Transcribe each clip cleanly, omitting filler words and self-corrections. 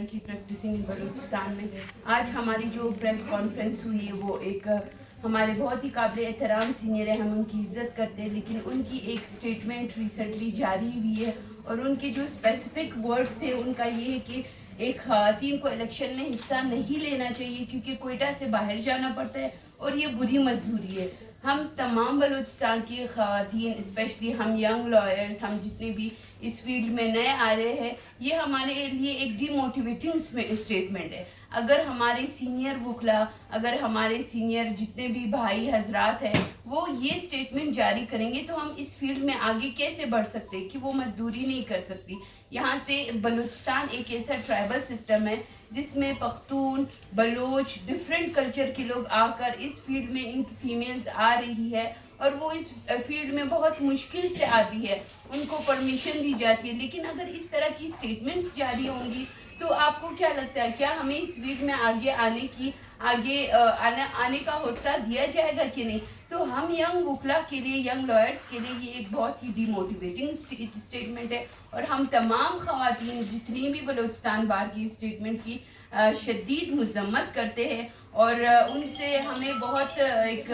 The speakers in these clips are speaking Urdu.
currently practicing in بلوچستان میں. آج ہماری جو پریس کانفرنس ہوئی ہے وہ ایک ہمارے بہت ہی قابل احترام سینئر ہیں, ہم ان کی عزت کرتے ہیں, لیکن ان کی ایک سٹیٹمنٹ ریسنٹلی جاری ہوئی ہے اور ان کے جو اسپیسیفک ورڈز تھے ان کا یہ ہے کہ ایک خواتین کو الیکشن میں حصہ نہیں لینا چاہیے کیونکہ کوئٹہ سے باہر جانا پڑتا ہے اور یہ بری مزدوری ہے. ہم تمام بلوچستان کی خواتین, اسپیشلی ہم ینگ لائرز, ہم جتنے بھی اس فیلڈ میں نئے آ رہے ہیں, یہ ہمارے لیے ایک ڈی موٹیویٹنگ اسٹیٹمنٹ ہے. اگر ہمارے سینئر وکلا, اگر ہمارے سینئر جتنے بھی بھائی حضرات ہیں وہ یہ اسٹیٹمنٹ جاری کریں گے تو ہم اس فیلڈ میں آگے کیسے بڑھ سکتے کہ وہ مزدوری نہیں کر سکتی. یہاں سے بلوچستان ایک ایسا ٹرائبل سسٹم ہے جس میں پختون, بلوچ, ڈفرینٹ کلچر کے لوگ آ کر اس فیلڈ میں ان فیمیلز آ رہی ہے اور وہ اس فیلڈ میں بہت مشکل سے آتی ہے, ان کو پرمیشن دی جاتی ہے. لیکن اگر اس طرح کی اسٹیٹمنٹس جاری ہوں گی تو آپ کو کیا لگتا ہے, کیا ہمیں اس فیلڈ میں آگے آنے کا حوصلہ دیا جائے گا کہ نہیں؟ تو ہم ینگ وکلا کے لیے, ینگ لائرز کے لیے یہ ایک بہت ہی ڈی موٹیویٹنگ اسٹیٹمنٹ ہے اور ہم تمام خواتین جتنی بھی بلوچستان بار کی اسٹیٹمنٹ کی شدید مذمت کرتے ہیں اور ان سے ہمیں بہت ایک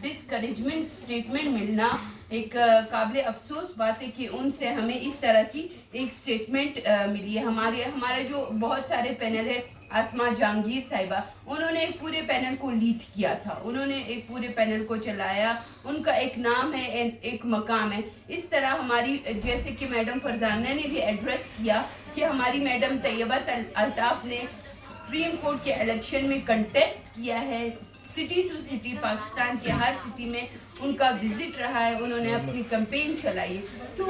ڈسکریجمنٹ اسٹیٹمنٹ ملنا ایک قابل افسوس بات ہے کہ ان سے ہمیں اس طرح کی ایک اسٹیٹمنٹ ملی ہے. ہمارا جو بہت سارے پینل ہے, آسما جہانگیر صاحبہ, انہوں نے ایک پورے پینل کو لیڈ کیا تھا, انہوں نے ایک پورے پینل کو چلایا, ان کا ایک نام ہے, ایک مقام ہے. اس طرح ہماری, جیسے کہ میڈم فرزانہ نے بھی ایڈریس کیا کہ ہماری میڈم طیبہ الطاف نے سپریم کورٹ کے الیکشن میں کنٹیسٹ کیا ہے, سٹی ٹو سٹی پاکستان کے ہر سٹی میں ان کا وزٹ رہا ہے, انہوں نے اپنی کمپین چلائی. تو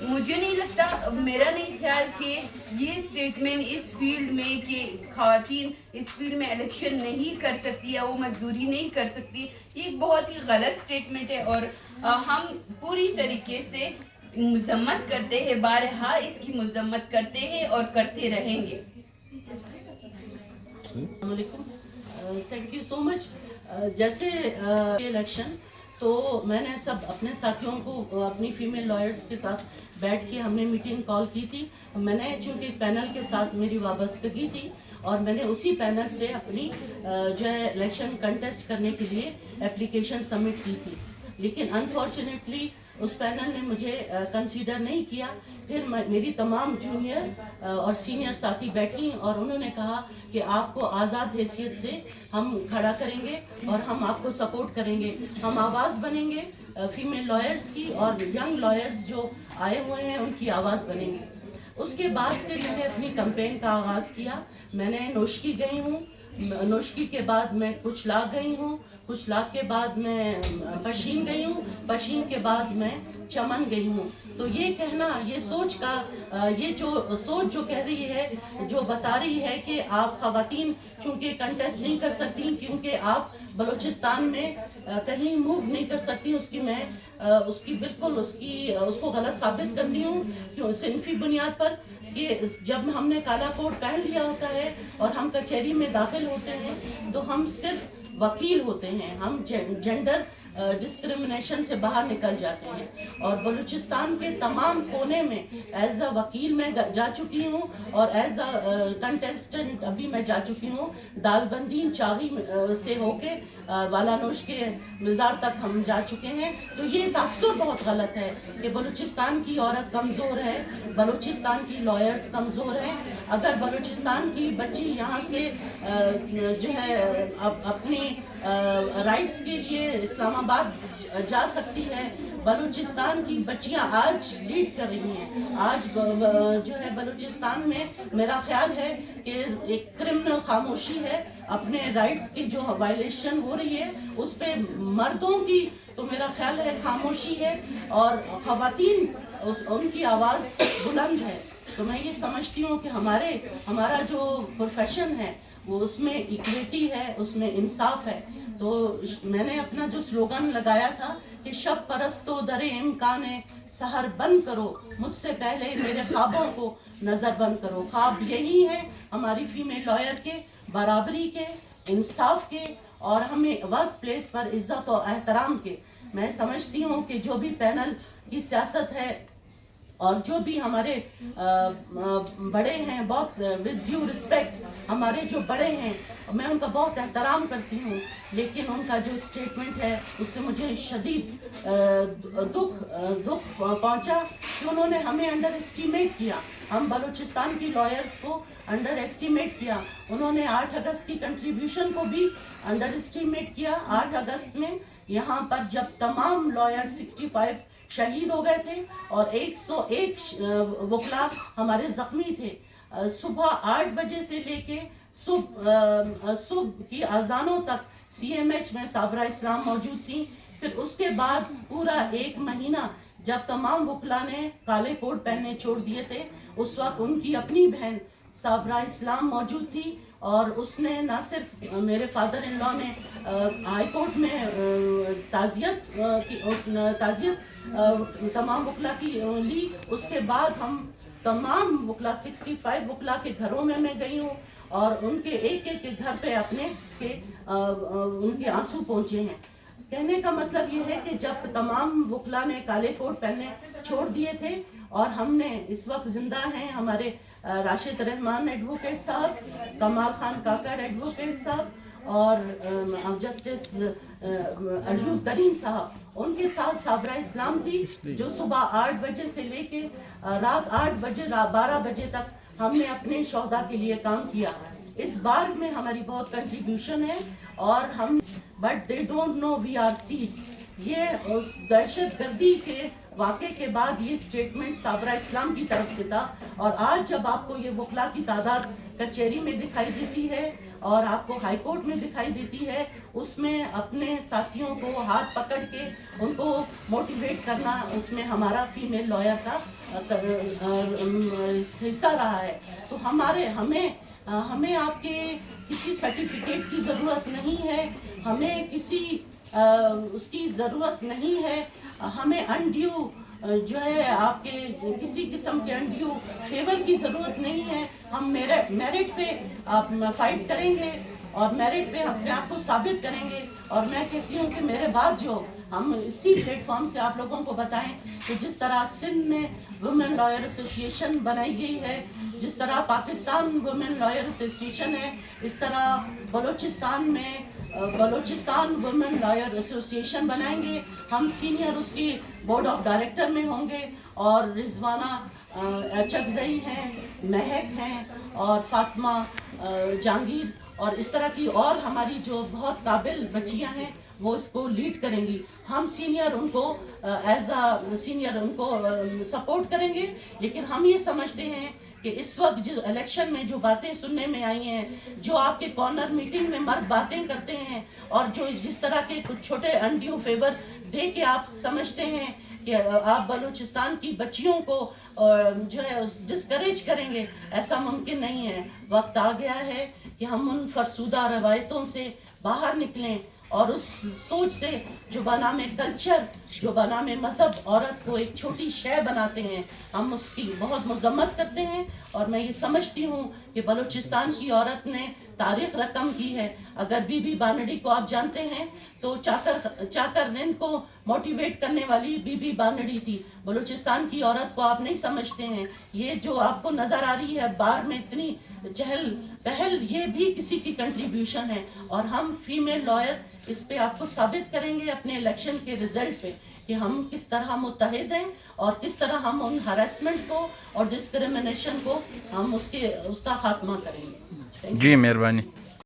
مجھے نہیں لگتا, میرا نہیں خیال کہ یہ اسٹیٹمنٹ اس فیلڈ میں کہ خواتین اس فیلڈ میں الیکشن نہیں کر سکتی یا وہ مزدوری نہیں کر سکتی, یہ ایک بہت ہی غلط اسٹیٹمنٹ ہے اور ہم پوری طریقے سے مذمت کرتے ہیں, بارہا اس کی مذمت کرتے ہیں اور کرتے رہیں گے. السلام علیکم, تھینک یو سو مچ. جیسے الیکشن تو میں نے سب اپنے ساتھیوں کو, اپنی فیمیل لائرز کے ساتھ بیٹھ کے ہم نے میٹنگ کال کی تھی. میں نے چونکہ پینل کے ساتھ میری وابستگی تھی اور میں نے اسی پینل سے اپنی جو ہے الیکشن کنٹیسٹ کرنے کے لیے اپلیکیشن سبمٹ کی تھی, لیکن انفارچونیٹلی اس پینل نے مجھے کنسیڈر نہیں کیا. پھر میری تمام جونیئر اور سینئر ساتھی بیٹھی اور انہوں نے کہا کہ آپ کو آزاد حیثیت سے ہم کھڑا کریں گے اور ہم آپ کو سپورٹ کریں گے, ہم آواز بنیں گے فیمیل لائرز کی اور ینگ لائرز جو آئے ہوئے ہیں ان کی آواز بنیں گے. اس کے بعد سے میں نے اپنی کمپین کا آغاز کیا. میں نے نوشکی گئی ہوں, نوشکی کے بعد میں کچھ لاکھ گئی ہوں, کچھ لاکھ کے بعد میں پشین گئی ہوں, پشین کے بعد میں چمن گئی ہوں. تو یہ کہنا, یہ سوچ کا, یہ جو سوچ جو کہہ رہی ہے, جو بتا رہی ہے کہ آپ خواتین چونکہ کنٹیسٹ نہیں کر سکتی کیونکہ آپ بلوچستان میں کہیں موو نہیں کر سکتی, اس کی میں اس کی بالکل اس کو غلط ثابت کرتی ہوں کہ صنفی بنیاد پر کہ جب ہم نے کالا کوٹ پہن لیا ہوتا ہے اور ہم کچہری میں داخل ہوتے ہیں تو ہم صرف وکیل ہوتے ہیں, ہم جینڈر ڈسکرمنیشن سے باہر نکل جاتے ہیں. اور بلوچستان کے تمام کونے میں ایز اے وکیل میں جا چکی ہوں اور ایز اے کنٹیسٹنٹ ابھی میں جا چکی ہوں. دال بندین چاغی سے ہو کے والانوش کے مزار تک ہم جا چکے ہیں. تو یہ تاثر بہت غلط ہے کہ بلوچستان کی عورت کمزور ہے, بلوچستان کی لائرز کمزور ہیں. اگر بلوچستان کی بچی یہاں سے جو ہے اپنی رائٹس کے لیے اسلام آباد جا سکتی ہے, بلوچستان کی بچیاں آج لیڈ کر رہی ہیں. آج جو ہے بلوچستان میں میرا خیال ہے کہ ایک کرمنل خاموشی ہے, اپنے رائٹس کی جو وائلیشن ہو رہی ہے اس پہ مردوں کی تو میرا خیال ہے خاموشی ہے اور خواتین ان کی آواز بلند ہے. تو میں یہ سمجھتی ہوں کہ ہمارا جو پروفیشن ہے وہ اس میں ایکویٹی ہے, اس میں انصاف ہے. تو میں نے اپنا جو سلوگن لگایا تھا کہ شب پرستو در امکان سحر بند کرو, مجھ سے پہلے میرے خوابوں کو نظر بند کرو. خواب یہی ہے ہماری فیمیل لائر کے, برابری کے, انصاف کے اور ہمیں ورک پلیس پر عزت و احترام کے. میں سمجھتی ہوں کہ جو بھی پینل کی سیاست ہے اور جو بھی ہمارے بڑے ہیں، بہت ود ڈیو رسپیکٹ ہمارے جو بڑے ہیں، میں ان کا بہت احترام کرتی ہوں، لیکن ان کا جو اسٹیٹمنٹ ہے اس سے مجھے شدید دکھ پہنچا کہ انہوں نے ہمیں انڈر اسٹیمیٹ کیا، ہم بلوچستان کی لائرز کو انڈر اسٹیمیٹ کیا. انہوں نے 8 اگست کی کنٹریبیوشن کو بھی انڈر اسٹیمیٹ کیا. 8 اگست میں یہاں پر جب تمام لائر 65 شہید ہو گئے تھے اور 101 وکلا ہمارے زخمی تھے. صبح 8 بجے سے لے کے صبح کی اذانوں تک سی ایم ایچ میں صابرہ اسلام موجود تھیں. پھر اس کے بعد پورا 1 مہینہ جب تمام وکلا نے کالے کوٹ پہننے چھوڑ دیے تھے، اس وقت ان کی اپنی بہن صابرہ اسلام موجود تھی، اور اس نے نہ صرف میرے فادر ان لا نے ہائی کورٹ میں تعزیت تمام وکلا کی لی. اس کے بعد ہم تمام وکلا 65 وکلا کے گھروں میں گئی ہوں اور ان کے ایک ایک کے گھر پہ اپنے ان کے آنسو پہنچے ہیں. کہنے کا مطلب یہ ہے کہ جب تمام وکلا نے کالے کوٹ پہننے چھوڑ دیے تھے، اور ہم نے اس وقت زندہ ہیں ہمارے راشد رحمان ایڈوکیٹ صاحب، کمال خان کاکڑ ایڈوکیٹ صاحب اور جسٹس ارجو کریم صاحب، ان کے ساتھ صابرہ اسلام تھی جو صبح 8 بجے سے لے کے رات 8 بجے 12 بجے تک ہم نے اپنے شہداء کے لیے کام کیا. اس بار میں ہماری بہت کنٹریبیوشن ہے اور ہم but they don't know we are seeds. یہ اس دہشت گردی کے واقعے کے بعد یہ اسٹیٹمنٹ صابرہ اسلام کی طرف سے تھا، اور آج جب آپ کو یہ وکلا کی تعداد کچہری میں دکھائی دیتی ہے اور آپ کو ہائی کورٹ میں دکھائی دیتی ہے، اس میں اپنے ساتھیوں کو ہاتھ پکڑ کے ان کو موٹیویٹ کرنا، اس میں ہمارا فیمیل لائر کا حصہ رہا ہے. تو ہمیں آپ کے کسی سرٹیفکیٹ کی ضرورت نہیں ہے، ہمیں کسی اس کی ضرورت نہیں ہے، ہمیں انڈیو جو ہے آپ کے کسی قسم کے انڈیو فیور کی ضرورت نہیں ہے. ہم میرٹ پہ فائٹ کریں گے اور میرٹ پہ اپنے آپ کو ثابت کریں گے. اور میں کہتی ہوں کہ میرے بعد جو ہم اسی پلیٹ فارم سے آپ لوگوں کو بتائیں کہ جس طرح سندھ میں وومن لائر ایسوسیشن بنائی گئی ہے، جس طرح پاکستان وومن لائر ایسوسیشن ہے، اس طرح بلوچستان میں بلوچستان وومن لائر ایسوسیشن بنائیں گے. ہم سینئر اس کی بورڈ آف ڈائریکٹر میں ہوں گے، اور رضوانہ چکزئی ہیں، مہک ہیں اور فاطمہ جہانگیر اور اس طرح کی اور ہماری جو بہت قابل بچیاں ہیں وہ اس کو لیڈ کریں گی. ہم سینئر ان کو ایز اے سینئر ان کو سپورٹ کریں گے. لیکن ہم یہ سمجھتے ہیں کہ اس وقت جو الیکشن میں جو باتیں سننے میں آئی ہیں، جو آپ کے کارنر میٹنگ میں مرد باتیں کرتے ہیں، اور جو جس طرح کے کچھ چھوٹے انڈیو فیور دے کے آپ سمجھتے ہیں کہ آپ بلوچستان کی بچیوں کو جو ہے ڈسکریج کریں گے، ایسا ممکن نہیں ہے. وقت آ گیا ہے کہ ہم ان فرسودہ روایتوں سے باہر نکلیں اور اس سوچ سے جو بنام کلچر، جو بنام مذہب عورت کو ایک چھوٹی شے بناتے ہیں، ہم اس کی بہت مذمت کرتے ہیں. اور میں یہ سمجھتی ہوں کہ بلوچستان کی عورت نے تاریخ رقم کی ہے. اگر بی بی بانڈی کو آپ جانتے ہیں تو چاکر رند کو موٹیویٹ کرنے والی بی بی بانڈی تھی. بلوچستان کی عورت کو آپ نہیں سمجھتے ہیں. یہ جو آپ کو نظر آ رہی ہے بار میں اتنی چہل پہل، یہ بھی کسی کی کنٹریبیوشن ہے. اور ہم فیمیل لائر اس پہ آپ کو ثابت کریں گے اپنے الیکشن کے رزلٹ پہ کہ ہم کس طرح متحد ہیں اور کس طرح ہم ان ہراسمنٹ کو اور ڈسکریمنیشن کو ہم اس کا خاتمہ کریں گے. جی مہربانی.